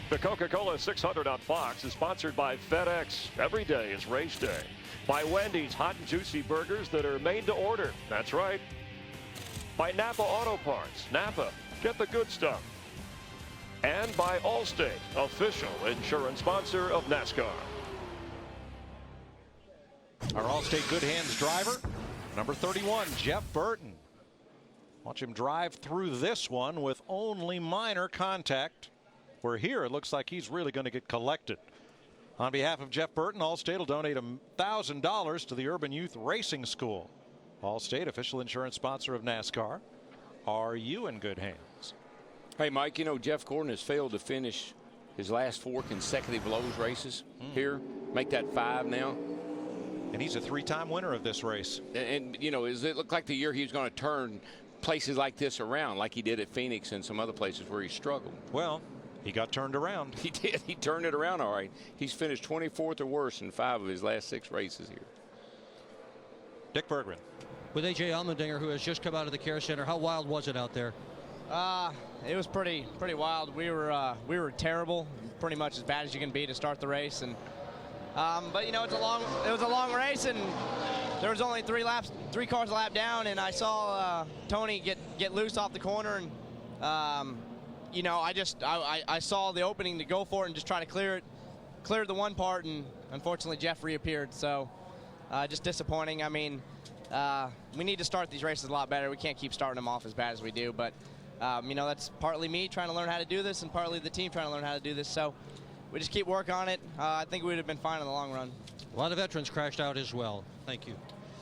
The Coca-Cola 600 on Fox is sponsored by FedEx. Every day is race day. By Wendy's hot and juicy burgers that are made to order. That's right. By Napa Auto Parts. Napa, get the good stuff. And by Allstate, official insurance sponsor of NASCAR. Our Allstate Good Hands driver, number 31, Jeff Burton. Watch him drive through this one with only minor contact. Where here it looks like he's really going to get collected. On behalf of Jeff Burton, Allstate will donate $1,000 to the Urban Youth Racing School. Allstate, official insurance sponsor of NASCAR. Are you in good hands? Hey, Mike, you know, Jeff Gordon has failed to finish his last 4 consecutive Lowe's races here. Make that 5 now. And he's a 3-time winner of this race. And you know, does it look like the year he was going to turn places like this around, like he did at Phoenix and some other places where he struggled? Well, he got turned around. He did. He turned it around all right. He's finished 24th or worse in 5 of his last 6 races here. Dick Bergman. With A.J. Allmendinger, who has just come out of the care center, how wild was it out there? It was pretty wild. We were terrible, pretty much as bad as you can be to start the race. And but you know, it was a long race, and there was only 3 cars a lap down, and I saw Tony get loose off the corner, and you know, I saw the opening to go for it and just try to clear the one part, and unfortunately Jeff reappeared. So just disappointing. I mean, we need to start these races a lot better. We can't keep starting them off as bad as we do, but you know, that's partly me trying to learn how to do this and partly the team trying to learn how to do this. So we just keep working on it. I think we would have been fine in the long run. A lot of veterans crashed out as well. Thank you.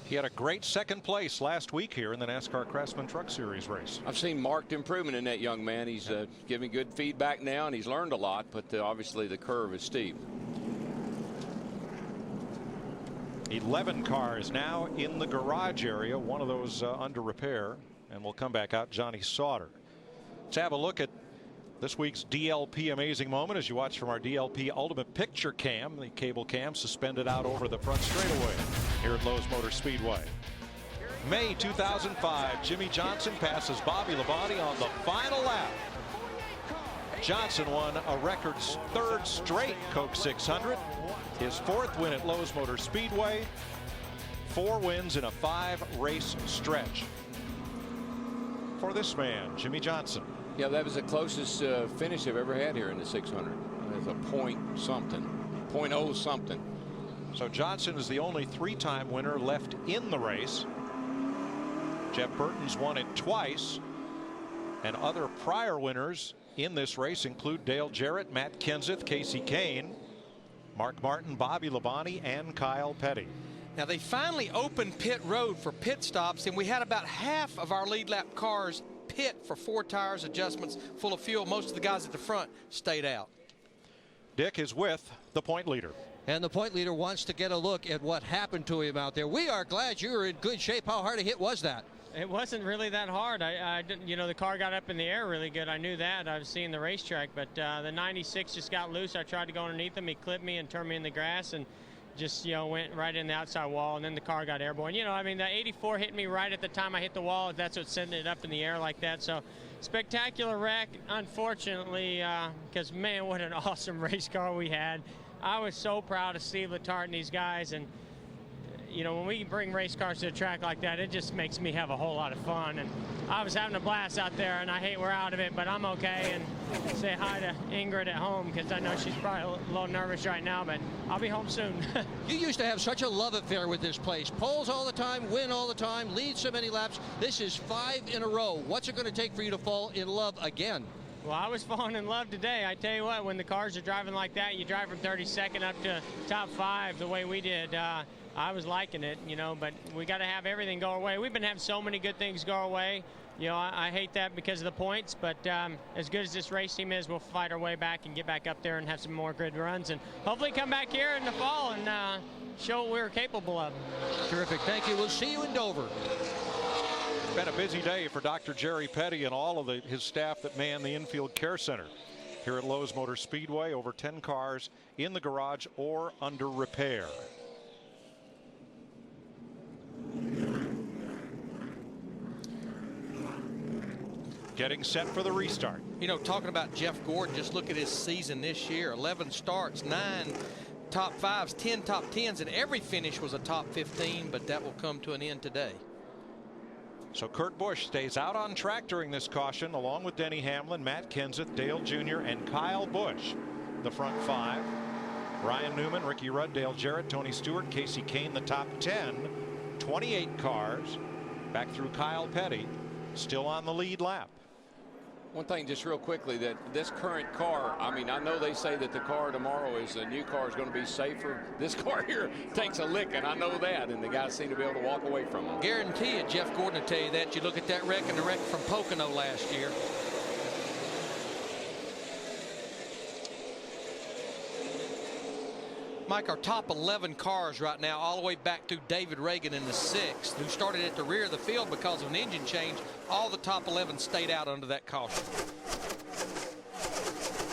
He had a great 2nd place last week here in the NASCAR Craftsman Truck Series race. I've seen marked improvement in that young man. He's giving good feedback now, and he's learned a lot, but obviously the curve is steep. 11 cars now in the garage area, one of those under repair, and we'll come back out Johnny Sauter. Let's have a look at this week's DLP Amazing Moment as you watch from our DLP Ultimate Picture Cam, the cable cam suspended out over the front straightaway here at Lowe's Motor Speedway. May 2005, Jimmy Johnson passes Bobby Labonte on the final lap. Johnson won a record 3rd straight Coke 600, his 4th win at Lowe's Motor Speedway, 4 wins in a 5-race stretch for this man, Jimmy Johnson. Yeah, that was the closest finish they've ever had here in the 600. It's a point something, .0 something. So Johnson is the only 3-time winner left in the race. Jeff Burton's won it twice, and other prior winners in this race include Dale Jarrett, Matt Kenseth, Casey Kane, Mark Martin, Bobby Labonte, and Kyle Petty. Now they finally opened pit road for pit stops, and we had about half of our lead lap cars pit for 4 tires, adjustments, full of fuel. Most of the guys at the front stayed out. Dick is with the point leader. And the point leader wants to get a look at what happened to him out there. We are glad you were in good shape. How hard a hit was that? It wasn't really that hard. I didn't, you know, the car got up in the air really good. I knew that. I was seeing the racetrack, but the 96 just got loose. I tried to go underneath him. He clipped me and turned me in the grass and just, you know, went right in the outside wall, and then the car got airborne. You know, I mean, the 84 hit me right at the time I hit the wall. That's what's sending it up in the air like that. So spectacular wreck, unfortunately, because, man, what an awesome race car we had. I was so proud of Steve Letarte and these guys, and you know, when we bring race cars to a track like that, it just makes me have a whole lot of fun. And I was having a blast out there, and I hate we're out of it, but I'm okay. And say hi to Ingrid at home, because I know she's probably a little nervous right now, but I'll be home soon. You used to have such a love affair with this place. Poles all the time, win all the time, lead so many laps. This is 5 in a row. What's it going to take for you to fall in love again? Well, I was falling in love today. I tell you what, when the cars are driving like that, you drive from 32nd up to top 5 the way we did. I was liking it, you know, but we got to have everything go our way. We've been having so many good things go our way. You know, I hate that because of the points, but as good as this race team is, we'll fight our way back and get back up there and have some more good runs and hopefully come back here in the fall and show what we're capable of. Terrific. Thank you. We'll see you in Dover. It's been a busy day for Dr. Jerry Petty and all of his staff that man the infield care center here at Lowe's Motor Speedway. Over 10 cars in the garage or under repair. getting set for the restart. You know, talking about Jeff Gordon, just look at his season this year. 11 starts, 9 top 5s, 10 top 10s, and every finish was a top 15, but that will come to an end today. So Kurt Busch stays out on track during this caution, along with Denny Hamlin, Matt Kenseth, Dale Jr., and Kyle Busch. The front 5. Ryan Newman, Ricky Rudd, Dale Jarrett, Tony Stewart, Casey Kane, the top 10. 28 cars. Back through Kyle Petty, still on the lead lap. One thing just real quickly, that this current car, I mean, I know they say that the car tomorrow is a new car is going to be safer. This car here takes a lick, and I know that, and the guys seem to be able to walk away from it. Guarantee it, Jeff Gordon will tell you that. You look at that wreck and the wreck from Pocono last year. Mike, our top 11 cars right now, all the way back to David Reagan in the 6th, who started at the rear of the field because of an engine change. All the top 11 stayed out under that caution.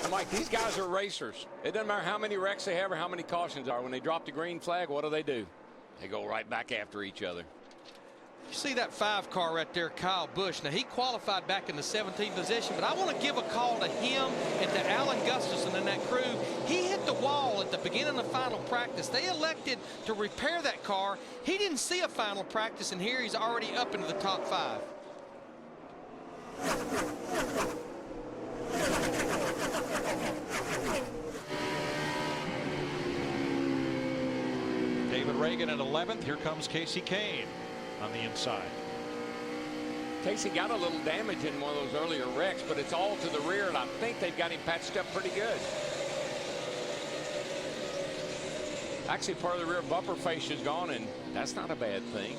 Mike, these guys are racers. It doesn't matter how many wrecks they have or how many cautions are. When they drop the green flag, what do? They go right back after each other. You see that 5 car right there, Kyle Busch. Now, he qualified back in the 17th position, but I want to give a call to him and to Alan Gustafson and that crew. He hit the wall at the beginning of the final practice. They elected to repair that car. He didn't see a final practice, and here he's already up into the top 5. David Reagan at 11th. Here comes Casey Kane on the inside. Casey got a little damage in one of those earlier wrecks, but it's all to the rear, and I think they've got him patched up pretty good. Actually, part of the rear bumper face is gone, and that's not a bad thing.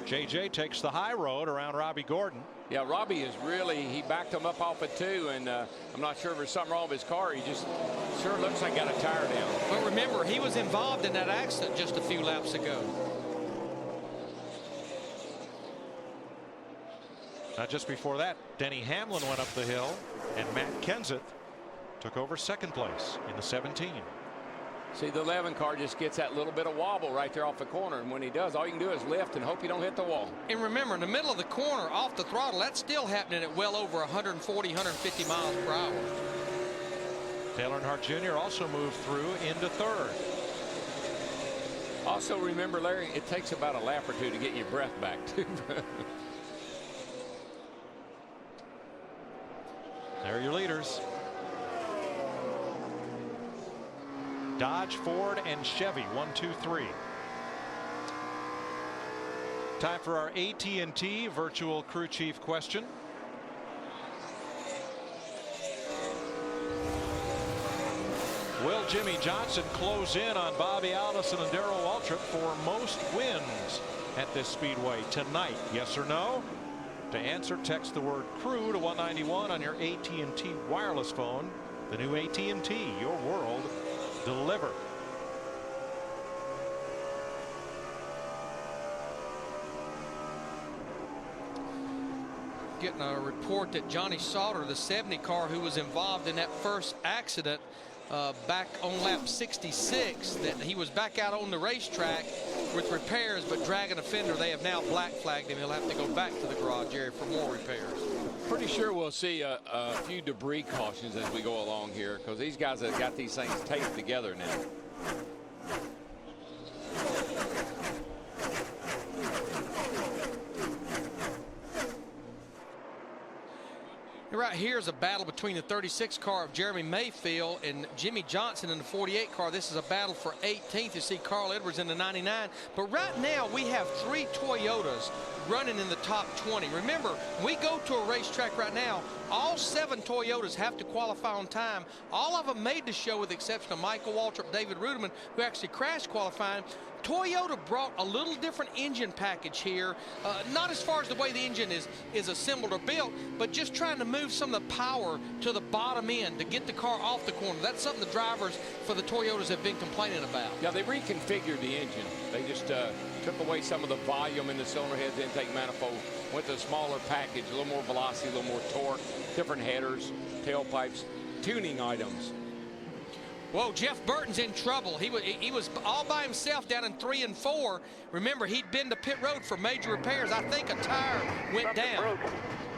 JJ takes the high road around Robbie Gordon. Yeah, Robbie is really, he backed him up off it too, and I'm not sure if there's something wrong with his car. He just sure looks like he got a tire down. But remember, he was involved in that accident just a few laps ago. Now, just before that, Denny Hamlin went up the hill, and Matt Kenseth took over 2nd place in the 17. See, the 11 car just gets that little bit of wobble right there off the corner, and when he does, all you can do is lift and hope you don't hit the wall. And remember, in the middle of the corner, off the throttle, that's still happening at well over 140, 150 miles per hour. Dale Earnhardt Jr. also moved through into 3rd. Also, remember, Larry, it takes about a lap or two to get your breath back, too. There are your leaders. Dodge, Ford, and Chevy, 1, 2, 3. Time for our AT&T virtual crew chief question. Will Jimmy Johnson close in on Bobby Allison and Darrell Waltrip for most wins at this speedway tonight? Yes or no? To answer, text the word crew to 191 on your AT&T wireless phone. The new AT&T, your world delivered. Getting a report that Johnny Sauter, the 70 car who was involved in that first accident back on lap 66, that he was back out on the racetrack with repairs but dragging a fender. They have now black flagged him. He'll have to go back to the garage area for more repairs. Pretty sure we'll see a few debris cautions as we go along here, because these guys have got these things taped together now. Right here is a battle between the 36 car of Jeremy Mayfield and Jimmy Johnson in the 48 car. This is a battle for 18th. You see Carl Edwards in the 99. But right now we have 3 Toyotas running in the top 20. Remember, we go to a racetrack right now, all 7 Toyotas have to qualify on time. All of them made the show with the exception of Michael Waltrip, David Ruderman, who actually crashed qualifying. Toyota brought a little different engine package here, not as far as the way the engine is assembled or built, but just trying to move some of the power to the bottom end to get the car off the corner. That's something the drivers for the Toyotas have been complaining about. Yeah, they reconfigured the engine. They just took away some of the volume in the cylinder heads, intake manifold, went to a smaller package, a little more velocity, a little more torque, different headers, tailpipes, tuning items. Whoa, Jeff Burton's in trouble. He was all by himself down in 3 and 4. Remember, he'd been to pit road for major repairs. I think a tire went down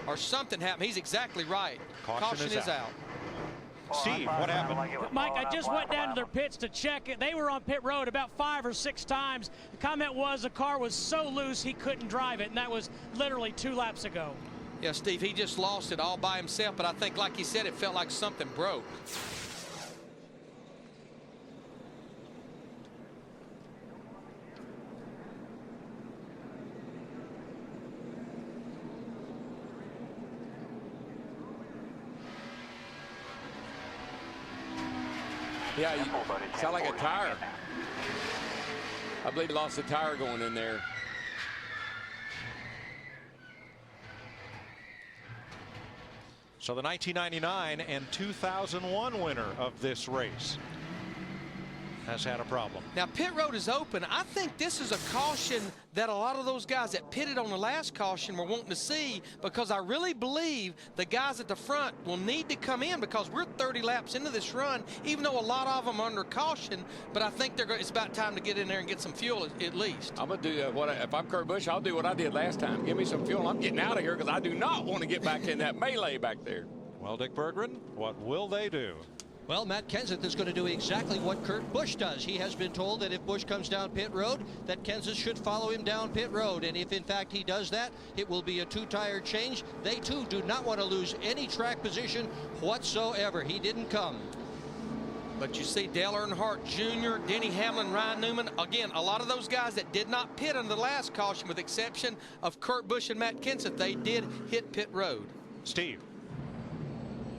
or something happened. He's exactly right. Caution is out. Steve, what happened? Mike, I just went down to their pits to check it. They were on pit road about 5 or 6 times. The comment was the car was so loose he couldn't drive it, and that was literally 2 laps ago. Yeah, Steve, he just lost it all by himself, but I think, like he said, it felt like something broke. Yeah, you sound like a tire. I believe he lost the tire going in there. So the 1999 and 2001 winner of this race has had a problem. Now, pit road is open. I think this is a caution that a lot of those guys that pitted on the last caution were wanting to see, because I really believe the guys at the front will need to come in, because we're 30 laps into this run, even though a lot of them are under caution. But I think it's about time to get in there and get some fuel at least. I'm going to do if I'm Kurt Busch, I'll do what I did last time. Give me some fuel. I'm getting out of here, because I do not want to get back in that melee back there. Well, Dick Berggren, what will they do? Well, Matt Kenseth is going to do exactly what Kurt Busch does. He has been told that if Busch comes down pit road, that Kenseth should follow him down pit road. And if, in fact, he does that, it will be a 2-tire change. They, too, do not want to lose any track position whatsoever. He didn't come. But you see Dale Earnhardt Jr., Denny Hamlin, Ryan Newman, again, a lot of those guys that did not pit under the last caution, with the exception of Kurt Busch and Matt Kenseth, they did hit pit road. Steve.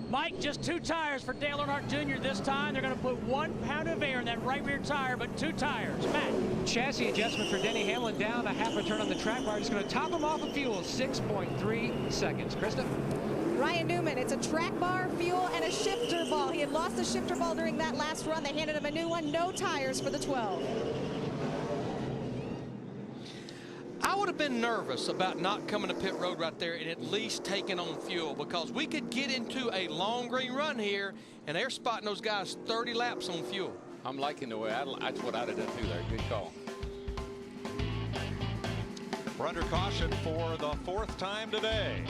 Mike, just 2 tires for Dale Earnhardt Jr. this time. They're going to put 1 pound of air in that right rear tire, but 2 tires. Matt. Chassis adjustment for Denny Hamlin, down a half a turn on the track bar. It's going to top him off of fuel, 6.3 seconds. Krista? Ryan Newman, it's a track bar, fuel, and a shifter ball. He had lost the shifter ball during that last run. They handed him a new one. No tires for the 12. I would have been nervous about not coming to pit road right there and at least taking on fuel, because we could get into a long green run here, and they're spotting those guys 30 laps on fuel. I'm liking the way that's what I'd have done too there. Good call. We're under caution for the 4th time today.